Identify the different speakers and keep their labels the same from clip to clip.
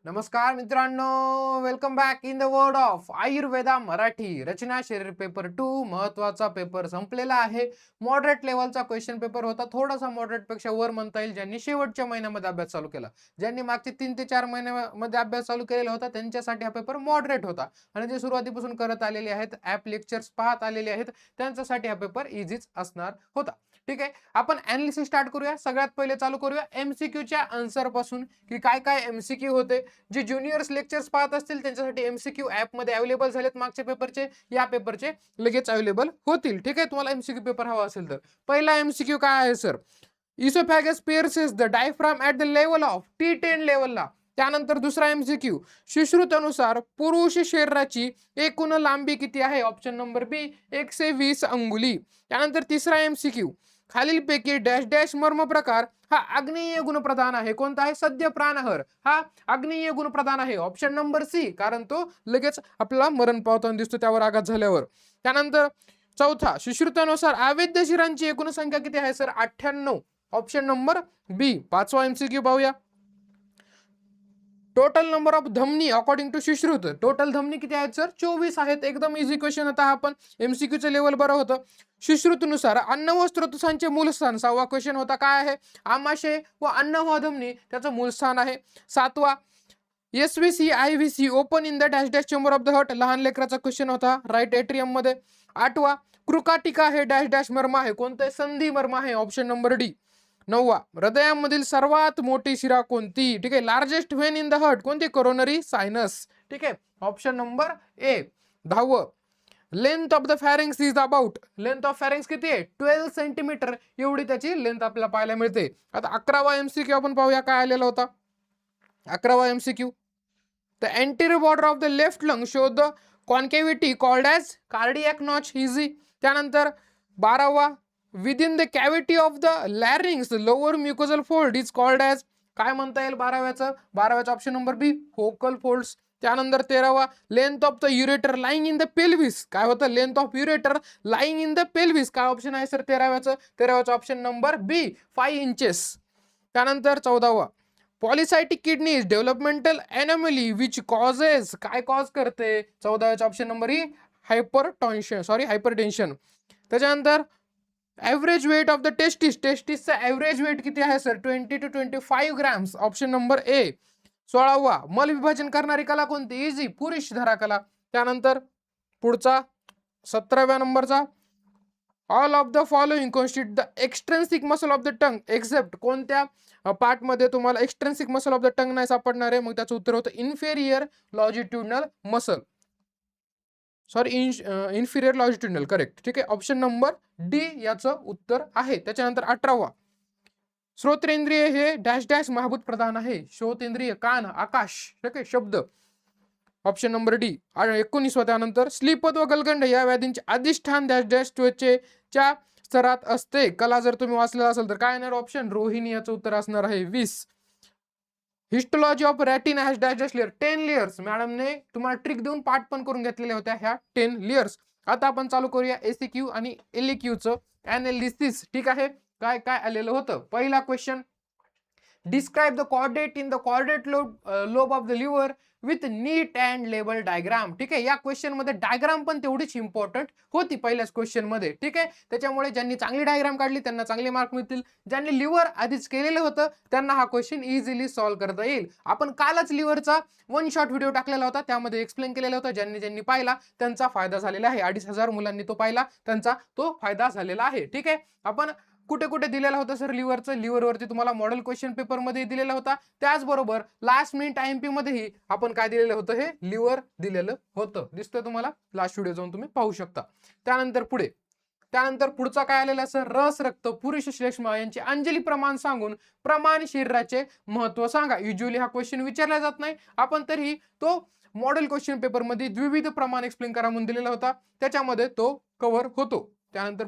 Speaker 1: नमस्कार मित्रांनो, welcome back in the world of Ayurveda Marathi. रचना शरीर पेपर 2 महत्वाचा पेपर संपलेला आहे. मॉडरेट लेवलचा क्वेश्चन पेपर होता, थोडासा मॉडरेट पेक्षा वर म्हणता येईल. ज्यांनी शेवटच्या महिन्यामध्ये अभ्यास चालू केला, ज्यांनी मागचे 3 ते 4 महिन्यामध्ये अभ्यास चालू केलेला होता, त्यांच्यासाठी हा पेपर मॉडरेट होता. आणि जे सुरुवातीपासून करत आलेले आहेत, ॲप लेक्चर्स पाहत आलेले आहेत, त्यांच्यासाठी हा पेपर इझीच असणार होता. ठीक आहे, आपण ॲनालिसिस स्टार्ट करूया. सगळ्यात पहिले चालू करूया एमसीक्यूच्या आन्सर पासून, की काय काय एमसीक्यू होते. जे ज्युनियर्स लेक्चर्स पाहत असतील त्यांच्यासाठी एमसीक्यू ऍप मध्ये अवेलेबल झालेत. मागच्या पेपरचे, या पेपरचे लगेच अवेलेबल होतील. ठीक आहे, तुम्हाला एमसीक्यू पेपर हवा असेल तर पहिला एमसीक्यू काय आहे sir? Oesophagus pierces the diaphragm at the level of T10 लेवलला. त्यानंतर दुसरा एमसीक्यू, सुश्रुतानुसार पुरुष शरीराची एकूण लांबी किती आहे? ऑप्शन नंबर बी 120 अंगुली. त्यानंतर तिसरा एमसीक्यू, खालीलपैकी डॅश डॅश मर्म प्रकार हा आग्नेय गुणप्रधान आहे. कोणता आहे? सद्य प्राणहर हा आग्नेय गुणप्रधान आहे. ऑप्शन नंबर सी, कारण तो लगेच आपल्याला मरण पावताना दिसतो त्यावर आघात झाल्यावर. त्यानंतर चौथा, सुश्रुतानुसार अवैध शिरांची एकूण संख्या किती आहे सर? 98. ऑप्शन नंबर बी. पाचवा एमसीक्यू पाहूया. टोटल नंबर ऑफ धमनी अकॉर्डिंग टू सुश्रुत, टोटल धमनी किती आहेत सर? 24 आहेत. एकदम इझी क्वेश्चन होता हा, पण एमसीक्यूचं लेवल बरं होतं. सुश्रुतनुसार अन्न व स्त्रोतसांचे मूलस्थान, 6वा क्वेश्चन होता. काय आहे? आमाशय व अन्न व धमनी त्याचं मूलस्थान आहे. 7वा, SVC IVC open in the dash dash chamber of the heart, लहान लेकराचा क्वेश्चन होता, राईट एट्रियम मध्ये. 8वा, कृकाटिका हे डॅश डॅश मर्म आहे. कोणते? संधी मर्म आहे. Option number D. 9वा, हृदयामधील सर्वात मोठी शिरा कोणती? ठीक आहे, largest vein in the heart कोणती? Coronary sinus. ठीक आहे, ऑप्शन नंबर ए. 10वं, length of the pharynx is about, length of pharynx किती आहे? 12 सेंटीमीटर एवढी त्याची लेंथ आपल्याला पाहायला मिळते. आता 11वा एमसीक्यू आपण पाहूया काय आलेला होता. 11वा MCQ, the anterior border of the left lung show the concavity called as cardiac notch. Easy. त्यानंतर 12वा, within the cavity of the larynx lower mucosal fold is called as, काय म्हणता येईल 12व्याचं? 12व्याचं option number B, vocal folds. त्यानंतर 13वा, length of the ureter lying in the pelvis, काय होतं? Length of ureter lying in the pelvis. काय ऑप्शन आहे सर 13व्याचं? 13व्याचं ऑप्शन नंबर बी, 5 इंचेस. त्यानंतर 14वा, polycystic kidney is developmental anomaly which causes, काय कॉज करते? 14व्याचं ऑप्शन नंबर ई, हायपरटेन्शन. त्याच्यानंतर average weight of the testis, टेस्टिसचा ॲव्हरेज वेट किती आहे sir? 20 to 25 grams. Option number A. 16वा, मल विभाजन करणारी कला कोणती? इझी, पुरुष धरा कला. त्यानंतर पुढचा 17व्या नंबरचा, all of the following constitute the extrinsic muscle of the tongue except, कोणत्या पार्टमध्ये तुम्हाला extrinsic muscle of the tongue नाही सापडणार आहे? मग त्याचं उत्तर होतं inferior longitudinal muscle, sorry inferior longitudinal. Correct. ठीक आहे, ऑप्शन नंबर डी याचं उत्तर आहे. त्याच्यानंतर 18वा, श्रोतेंद्रिय हे डॅश डॅश महाभूत प्रधान आहे. श्रोतेंद्रिय कान, आकाश. ठीक आहे, शब्द. Option number D. 19वा, त्यानंतर स्लीपत व गलगंड या व्याधींचे अधिष्ठान डॅश डॅश त्वचेच्या स्तरात असते. कला जर तुम्ही वाचलेला असेल तर काय येणार? ऑप्शन रोहिणी याचं उत्तर असणार आहे 20. Histology of retina hash dash dash layer, 10 layers. मॅडमने तुम्हाला ट्रिक देऊन पाठ पण करून घेतलेल्या होत्या ह्या 10 लेयर्स. आता आपण चालू करूया एसीक्यू आणि एलईक्यूचं ॲनालिसिस. ठीक आहे, काय काय आलेलं होतं. पहिला question, describe the caudate in the caudate lobe of the liver with neat and label diagram. ठीक आहे, या क्वेश्चन मध्ये डायग्राम पण तेवढीच इम्पॉर्टंट होती पहिल्याच क्वेश्चन मध्ये. ठीक आहे, त्याच्यामुळे ज्यांनी चांगली डायग्राम काढली त्यांना चांगले मार्क मिळतील. ज्यांनी लिव्हर आधीच केलेलं होतं त्यांना हा क्वेश्चन इझिली सॉल्व्ह करता येईल. आपण कालच लिव्हरचा 1 शॉर्ट व्हिडिओ टाकलेला होता, त्यामध्ये एक्सप्लेन केलेलं होतं. ज्यांनी पाहिला त्यांचा फायदा झालेला आहे. 2,500 मुलांनी तो पाहिला, त्यांचा तो फायदा झालेला आहे. ठीक आहे, आपण कुठे कुठे दिलेला होता सर लिव्हरचं? लिव्हरवरती तुम्हाला मॉडेल क्वेश्चन पेपर मध्ये दिलेला होता. त्याचबरोबर लास्ट मिनिट IMP मध्येही आपण काय दिलेलं होतं? हे लिव्हर दिलेलं होतं. दिसतंय तुम्हाला? लास्ट व्हिडिओ जाऊन तुम्ही पाहू शकता. त्यानंतर पुढचा काय आलेला सर? रस, रक्त, पुरुष श्लेष्मा यांचे अंजली प्रमाण सांगून प्रमाण शरीराचे महत्व सांगा. युजली हा क्वेश्चन विचारला जात नाही, आपण तरी तो मॉडेल क्वेश्चन पेपर मध्ये द्विविध प्रमाण एक्सप्लेन करा म्हणून दिलेला होता, त्याच्यामध्ये तो कव्हर होतो. त्यानंतर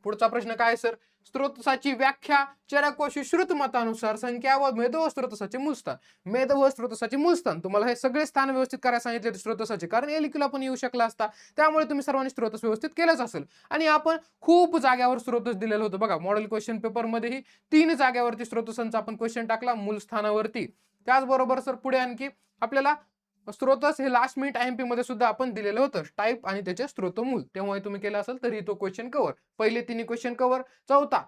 Speaker 1: पुढचा प्रश्न काय सर? स्त्रोतसाची व्याख्या चरक व सुश्रुत मतानुसार संख्या व मेध व स्त्रोतसाचे मूलस्थान. मेध व स्त्रोतसाचे मूलस्थान, तुम्हाला हे सगळे स्थान व्यवस्थित करायला सांगितले स्त्रोतसाचे, कारण एलिक्यूला पण येऊ शकला असता, त्यामुळे तुम्ही सर्वांनी स्त्रोतस व्यवस्थित केलंच असेल. आणि आपण खूप जाग्यावर स्त्रोतस दिलेलं होतं बघा. मॉडेल क्वेश्चन पेपर मध्येही 3 जाग्यावरती स्त्रोतसांचा आपण क्वेश्चन टाकला मूलस्थानावरती. त्याचबरोबर सर पुढे आणखी आपल्याला स्रोतस हे लास्ट मिनिट IMP मध्ये सुद्धा आपण दिलेलं होतं, टाईप आणि त्याचे स्रोतमूल. तेव्हा तुम्ही केलं असेल तरी तो क्वेश्चन कव्हर. पहिले 3 क्वेश्चन कव्हर. चौथा,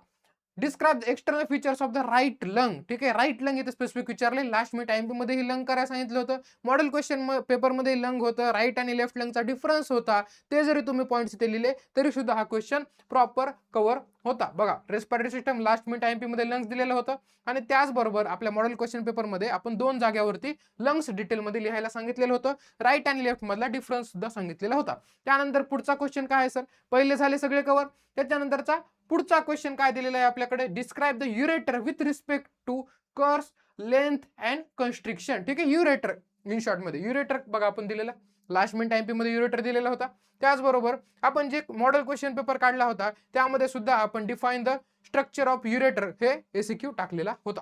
Speaker 1: describe external features of the right lung. ठीक आहे, राईट लंग इथे स्पेसिफिक विचारले. लास्ट मिनिट IMP मध्ये ही लंग करायला सांगितलं होतं. मॉडेल क्वेश्चन पेपर मध्ये लंग होतं. राईट आणि लेफ्ट लंगचा डिफरन्स होता. ते जरी तुम्ही पॉईंट्स इथे लिहिले तरी सुद्धा हा क्वेश्चन प्रॉपर कव्हर होता. बघा, respiratory system last minute IMP मध्ये लंग्स दिलेलं होतं आणि त्याचबरोबर आपल्या मॉडेल क्वेश्चन पेपर मध्ये आपण 2 जागेवरती लंग्स डिटेल मध्ये लिहायला सांगितलेलं होतं. राईट आणि लेफ्ट मधला डिफरन्स सुद्धा सांगितलेला होता. त्यानंतर पुढचा क्वेश्चन काय आहे सर, पहिले झाले सगळे कव्हर. त्याच्यानंतरचा पुढचा क्वेश्चन काय दिलेला आहे आपल्याकडे, describe the ureter with respect to course, length and constriction. ठीक आहे, युरेटर इन शॉर्ट मध्ये युरेटर बघा आपण दिलेला लास्ट मिनिट IMP मध्ये युरेटर दिलेला होता. त्याचबरोबर आपण जे मॉडेल क्वेश्चन पेपर काढला होता त्यामध्ये सुद्धा आपण define the structure of ureter हे ACQ टाकलेला होता.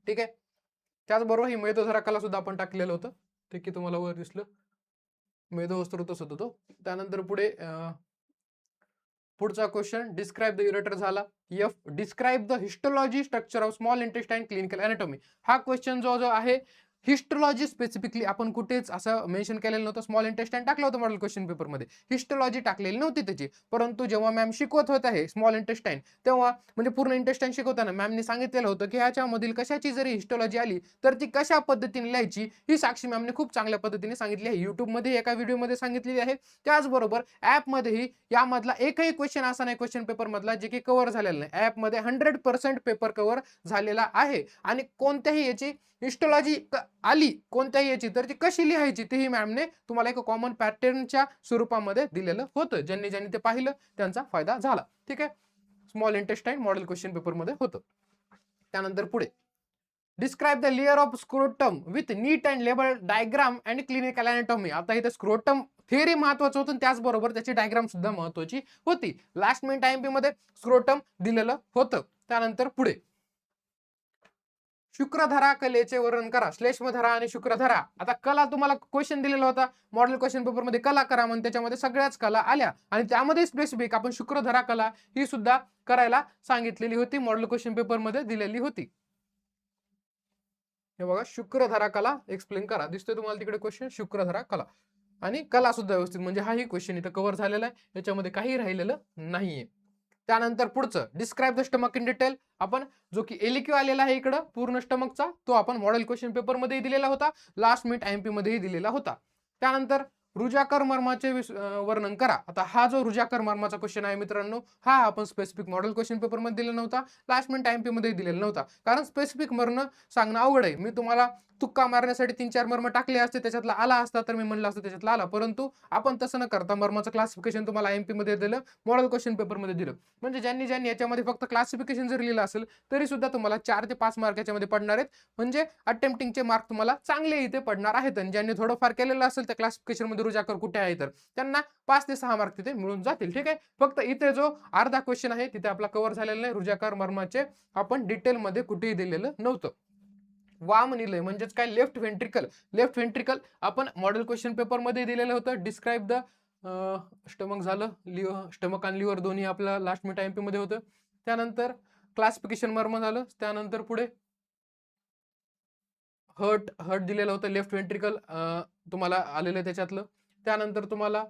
Speaker 1: ठीक आहे, त्याचबरोबर ही मेदोधरा कला सुद्धा आपण टाकलेलं होतं. ठीक आहे, तुम्हाला वर दिसलं मेदो स्त्रोतच होतो तो. त्यानंतर पुढे पुढचा क्वेश्चन, डिस्क्राइब द युरेटर झाला. F, describe the histology structure of small intestine clinical anatomy. हा क्वेश्चन जो आहे हिस्टोलॉजी स्पेसिफिकली आपण कुठेच असं मेन्शन केलेलं नव्हतं. स्मॉल इंटेस्टाइन टाकलं होतं मॉडेल क्वेश्चन पेपर मध्ये, हिस्टोलॉजी टाकलेली नव्हती त्याची. परंतु जेव्हा मॅम शिकवत होत आहे स्मॉल इंटेस्टाइन तेव्हा म्हणजे पूर्ण इंटेस्टाइन शिकवताना मॅमने सांगितलेलं होतं की ह्याच्यामधील कशाची जरी हिस्टोलॉजी आली तर ती कशा पद्धतीने लिहायची ही साक्षी मॅमने खूप चांगल्या पद्धतीने सांगितली आहे. युट्यूबमध्ये एका व्हिडिओमध्ये सांगितलेली आहे. त्याचबरोबर ॲपमध्येही यामधला एकही क्वेश्चन असा नाही क्वेश्चन पेपर मधला जे की कव्हर झालेला नाही. ॲपमध्ये 100% पेपर कव्हर झालेला आहे आणि कोणत्याही याची हिस्टोलॉजी आली कोणत्याही याची तर ती कशी लिहायची तेही मॅमने तुम्हाला एक कॉमन पॅटर्नच्या स्वरूपामध्ये दिलेलं होतं. ज्यांनी ते पाहिलं त्यांचा फायदा झाला. ठीक आहे, small intestine model question paper मध्ये होतं. त्यानंतर पुढे, describe the layer of scrotum with neat and label diagram and clinical anatomy. आता इथे स्क्रोटम थिअरी महत्वाचं होतं त्याचबरोबर त्याची डायग्राम सुद्धा महत्वाची होती. लास्ट मिनिट IMP मध्ये स्क्रोटम दिलेलं होतं. त्यानंतर पुढे, शुक्रधरा कलेचे वर्णन करा. श्लेष्मधरा आणि शुक्रधरा. आता कला तुम्हाला क्वेश्चन दिलेला होता मॉडेल क्वेश्चन पेपर मध्ये, कला करा म्हणून त्याच्यामध्ये सगळ्याच कला आल्या आणि त्यामध्ये स्पेसिफिक आपण शुक्रधरा कला ही सुद्धा करायला सांगितलेली होती, मॉडेल क्वेश्चन पेपर मध्ये दिलेली होती. हे बघा, शुक्रधरा कला एक्सप्लेन करा. दिसतोय तुम्हाला तिकडे क्वेश्चन, शुक्रधरा कला आणि कला सुद्धा व्यवस्थित, म्हणजे हाही क्वेश्चन इथं कव्हर झालेला आहे, याच्यामध्ये काही राहिलेलं नाहीये. त्यानंतर पुढचं, describe the stomach in detail. आपण जो की LQ आलेला आहे इकडं पूर्ण स्टमकचा, तो आपण मॉडेल क्वेश्चन पेपर मध्ये दिलेला होता, लास्ट मिनिट IMP मध्येही दिलेला होता. त्यानंतर रुजाकर मर्माचे वर्णन करा. आता हा जो रुजाकर मर्माचा क्वेश्चन आहे मित्रांनो, हा आपण स्पेसिफिक मॉडेल क्वेश्चन पेपर मध्ये दिलेला नव्हता, लास्ट मिनिट IMP मध्ये दिलेला नव्हता. कारण स्पेसिफिक मर्म सांगणं अवघड आहे. मी तुम्हाला तुक्का मारण्यासाठी 3-4 मर्म टाकले असते, त्याच्यातला आला असता तर मी म्हणलं असतं त्याच्यातला आला. परंतु आपण तसं न करता मर्माचं क्लासिफिकेशन तुम्हाला IMP मध्ये दिलं, मॉडेल क्वेश्चन पेपर मध्ये दिलं. म्हणजे ज्यांनी याच्यामध्ये फक्त क्लासिफिकेशन जर लिहिलं असेल तरी सुद्धा तुम्हाला 4 ते 5 मार्क याच्यामध्ये पडणार आहेत. म्हणजे अटेम्प्टिंगचे मार्क तुम्हाला चांगले इथे पडणार आहेत. आणि ज्यांनी थोडंफार केलेलं असेल त्या क्लासिफिकेशन मध्ये रुजाकर कुठे आहे तर त्यांना 5 ते 6 मार्क तिथे मिळून जातील. ठीक आहे, फक्त इथे जो अर्धा क्वेश्चन आहे तिथे आपला कव्हर झालेला नाही. रुजाकर मर्माचे आपण डिटेल मध्ये कुठेही दिलेलं नव्हतं. वाम निलय म्हणजेच काय, लेफ्ट व्हेंट्रिकल. लेफ्ट व्हेंट्रिकल आपण मॉडेल क्वेश्चन पेपर मध्ये दिलेलं होतं. डिस्क्राइब द स्टमक झालं, स्टमक आणि लिव्हर दोन्ही आपला लास्ट मिनिट IMP मध्ये होतं. त्यानंतर क्लासिफिकेशन मर्म झालं. त्यानंतर पुढे हर्ट दिलेलं होतं, लेफ्ट व्हेंट्रिकल तुम्हाला आलेलं त्याच्यातलं. त्यानंतर तुम्हाला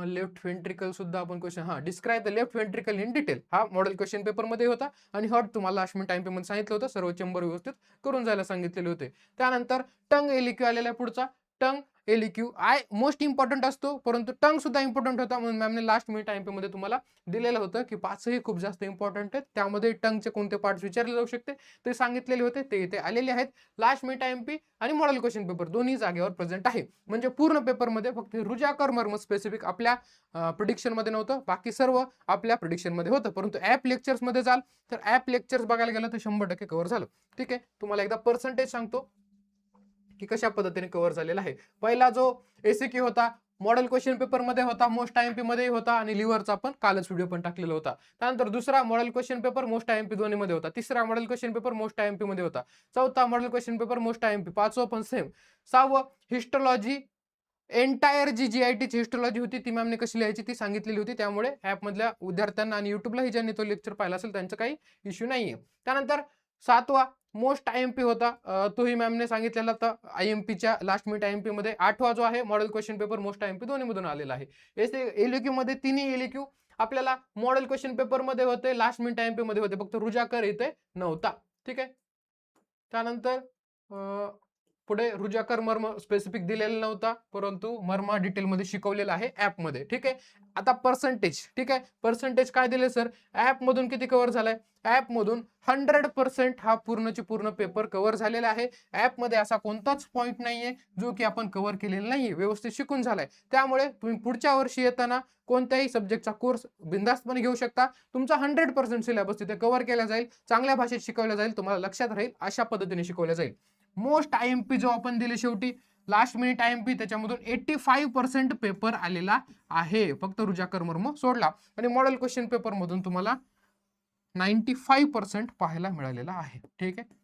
Speaker 1: लेफ्ट व्हेंट्रिकल सुद्धा आपण question, describe the left ventricle in detail, हा मॉडेल क्वेश्चन पेपर मध्ये होता. आणि हर्ट तुम्हाला लास्ट मिनिट IMP मध्ये सांगितलं होतं, सर्व चेंबर व्यवस्थित करून जायला सांगितलेले होते. त्यानंतर टंग LQ आलेला पुढचा. टंग LQ मोस्ट इम्पॉर्टंट असतो, परंतु टंग सुद्धा इम्पॉर्टंट होता म्हणून मॅमने लास्ट मिनिट IMP मध्ये तुम्हाला दिलेलं होतं की 5ही खूप जास्त इम्पॉर्टंट आहेत. त्यामध्ये टंगचे कोणते पार्ट्स विचारले जाऊ शकते ते सांगितलेले होते, ते इथे आलेले आहेत. लास्ट मिनिट IMP आणि मॉडेल क्वेश्चन पेपर दोन्ही जागेवर प्रेझेंट आहे. म्हणजे पूर्ण पेपर मध्ये फक्त रुजाकर मर्म स्पेसिफिक आपल्या प्रिडिक्शन मध्ये नव्हतं, बाकी सर्व आपल्या प्रिडिक्शन मध्ये होतं. परंतु ॲप लेक्चर्स मध्ये जाल तर ॲप लेक्चर्स बघायला गेलं तर 100% कव्हर झालं. ठीक आहे, तुम्हाला एकदा पर्सेंटेज सांगतो की कशा पद्धतीने कव्हर झालेला आहे. पहिला जो ACQ होता मॉडेल क्वेश्चन पेपर मध्ये होता, मोस्ट IMP मध्ये होता आणि लिव्हरचा आपण कालच व्हिडिओ पण टाकलेला होता. त्यानंतर दुसरा model question paper most IMP दोन्ही मध्ये होता. तिसरा model question paper most IMP मध्ये होता. चौथा model question paper most IMP. पाचवं पण सेम. सहावं हिस्टोलॉजी, एंटायर जी GIT ची हिस्टोलॉजी होती ती मॅमने कशी लिहायची ती सांगितलेली होती. त्यामुळे ऍप मधल्या विद्यार्थ्यांना आणि युट्यूबलाही ज्यांनी तो लेक्चर पाहिला असेल त्यांचं काही इश्यू नाहीये. त्यानंतर सातवा मोस्ट IMP होता, तोही मॅमने सांगितलेला होता. IMPच्या लास्ट मिनिट IMP मध्ये 8वा जो आहे model question paper most IMP दोन्ही मधून आलेला आहे. LQ मध्ये तिन्ही LQ आपल्याला मॉडेल क्वेश्चन पेपर मध्ये होते, लास्ट मिनिट IMP मध्ये होते, फक्त रुजाकर इथे नव्हता. ठीक आहे. त्यानंतर पुढे रुजाकर मर्म स्पेसिफिक दिलेला नव्हता, परंतु मर्मा डिटेल मध्ये शिकवलेला आहे ऍप मध्ये. ठीक आहे. आता पर्सेंटेज, ठीक आहे, पर्सेंटेज काय दिले सर, ऍप मधून किती कव्हर झालाय, ऍप मधून 100% हा पूर्णची पूर्ण पेपर कव्हर झालेला आहे. ऍप मध्ये असा कोणताच पॉइंट नाहीये जो की आपण कव्हर केलेला नाहीये, व्यवस्थित शिकून झालाय. त्यामुळे तुम्ही पुढच्या वर्षी येताना कोणत्याही सब्जेक्टचा कोर्स बिंदास्तपणे घेऊ शकता. तुमचा 100% सिलेबस तिथे कव्हर केला जाईल, चांगल्या भाषेत शिकवलं जाईल, तुम्हाला लक्षात राहील अशा पद्धतीने शिकवलं जाईल. मोस्ट IMP जो आपण दिले शेवटी लास्ट मिनिट IMP, त्याच्यामधून 85% पेपर आलेला आहे, फक्त रुजाकर मर्म सोडला. आणि मॉडेल क्वेश्चन पेपर मधून तुम्हाला 95% पाहायला मिळालेला आहे. ठीक आहे.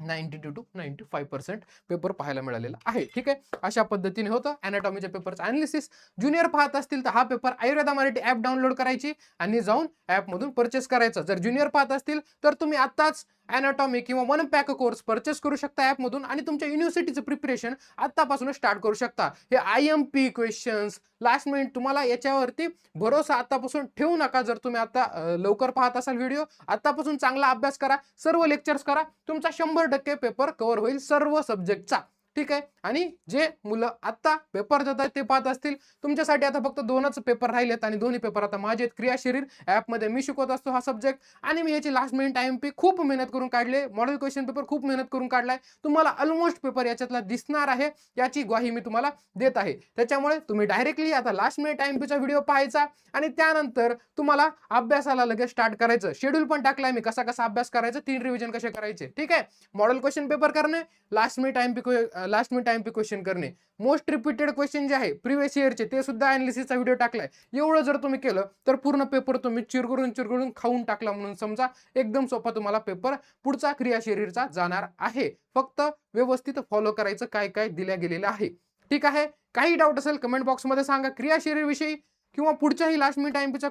Speaker 1: 92 to 95% पेपर पाहायला मिळालेला आहे. ठीक आहे. अशा पद्धतीने होतं अॅनाटॉमीच्या पेपरचं अनालिसिस. ज्युनियर पाहत असतील तर हा paper Ayurveda Marathi app download करायची आणि जाऊन ऍप मधून परचेस करायचा. जर ज्युनियर पाहत असतील तर तुम्ही आताच अॅनाटॉमी किंवा 1 पॅक कोर्स परचेस करू शकता ऍप मधून आणि तुमच्या युनिव्हर्सिटीचं प्रिपरेशन आतापासून स्टार्ट करू शकता. हे IMP क्वेश्चन्स लास्ट मिनिट, तुम्हाला याच्यावरती भरोसा आतापासून ठेवू नका. जर तुम्ही आता लवकर पाहत असाल व्हिडिओ, आतापासून चांगला अभ्यास करा, सर्व लेक्चर्स करा, तुमचा 100% पेपर कव्हर होईल सर्व सब्जेक्टचा. ठीक आहे. आणि जे मुलं आता पेपर देत आहेत ते पाहत असतील, तुमच्यासाठी आता फक्त 2च पेपर राहिलेत आणि दोन्ही पेपर आता माझे आहेत. क्रिया शरीर ऍप मध्ये मी शिकवत असतो हा सब्जेक्ट आणि मी याची लास्ट मिनिट IMP खूप मेहनत करून काढले, मॉडेल क्वेश्चन पेपर खूप मेहनत करून काढलाय. तुम्हाला ऑलमोस्ट पेपर याच्यातला दिसणार आहे, याची ग्वाही मी तुम्हाला देत आहे. त्याच्यामुळे तुम्ही डायरेक्टली आता लास्ट मिनिट IMPचा व्हिडिओ पाहायचा आणि त्यानंतर तुम्हाला अभ्यासाला लगेच स्टार्ट करायचं. शेड्यूल पण टाकलाय मी, कसा कसा अभ्यास करायचा, 3 रिव्हिजन कसे करायचे. ठीक आहे. मॉडेल क्वेश्चन पेपर करणे, लास्ट मिनिट IMP क्वेश्चन करणे, मोस्ट रिपीटेड क्वेश्चन जे आहे प्रिव्हियस इयरचे ते सुद्धा अनालिसिसचा व्हिडिओ टाकलाय. एवढं जर तुम्ही केलं तर पूर्ण पेपर तुम्ही चिरगुरून खाऊन टाकला म्हणून समजा. एकदम सोपा तुम्हाला पेपर पुढचा क्रिया शरीरचा जाणार आहे. फक्त व्यवस्थित फॉलो करायचं काय काय दिल्या गेलेलं आहे. ठीक आहे. काही डाऊट असेल कमेंट बॉक्स मध्ये सांगा. क्रिया शरीर विषयी किंवा पुढच्याही लास्ट मिनिट IMPचा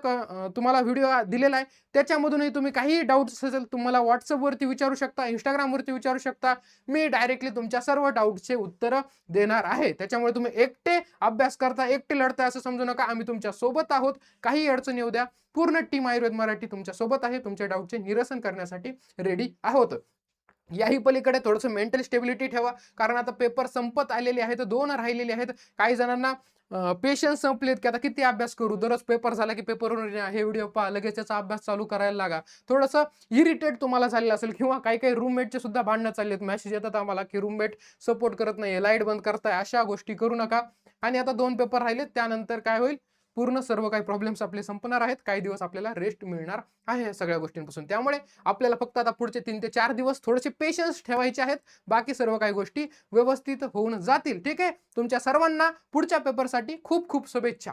Speaker 1: तुम्हाला व्हिडिओ दिलेला आहे, त्याच्यामधूनही तुम्ही काही डाऊट्स असेल तुम्हाला व्हॉट्सअपवरती विचारू शकता, इंस्टाग्रामवरती विचारू शकता. मी डायरेक्टली तुमच्या सर्व डाऊटचे उत्तर देणार आहे. त्याच्यामुळे तुम्ही एकटे अभ्यास करता, एकटे लढता असं समजू नका. आम्ही तुमच्या सोबत आहोत. काही अडचण येऊ द्या, पूर्ण टीम आयुर्वेद मराठी तुमच्या सोबत आहे. तुमच्या डाऊटचे निरसन करण्यासाठी रेडी आहोत. याही पलीकडे थोडंसं मेंटल स्टेबिलिटी ठेवा, कारण आता पेपर संपत आलेले आहेत, 2 राहिलेले आहेत. काही जणांना पेशन्स संपलेत की आता किती अभ्यास करू, दररोज पेपर झाला की पेपरवर हे व्हिडिओ पहा, लगेच त्याचा अभ्यास चालू करायला लागा. थोडंसं इरिटेट तुम्हाला झालेलं असेल किंवा काही काही रूममेटचे सुद्धा भांडणं चाललेत, मेसेज येतात आम्हाला की रूममेट सपोर्ट करत नाही, लाईट बंद करताय. अशा गोष्टी करू नका. आणि आता 2 पेपर राहिलेत, त्यानंतर काय होईल, पूर्ण सर्व काही प्रॉब्लेम्स आपले संपणार आहेत. काही दिवस आपल्याला रेस्ट मिळणार आहे सगळ्या गोष्टींपासून. त्यामुळे आपल्याला फक्त आता पुढचे 3 ते 4 दिवस थोडेसे पेशन्स ठेवायचे आहेत. बाकी सर्व काही गोष्टी व्यवस्थित होऊन जातील. ठीक आहे. तुमच्या सर्वांना पुढच्या पेपरसाठी खूप खूप शुभेच्छा.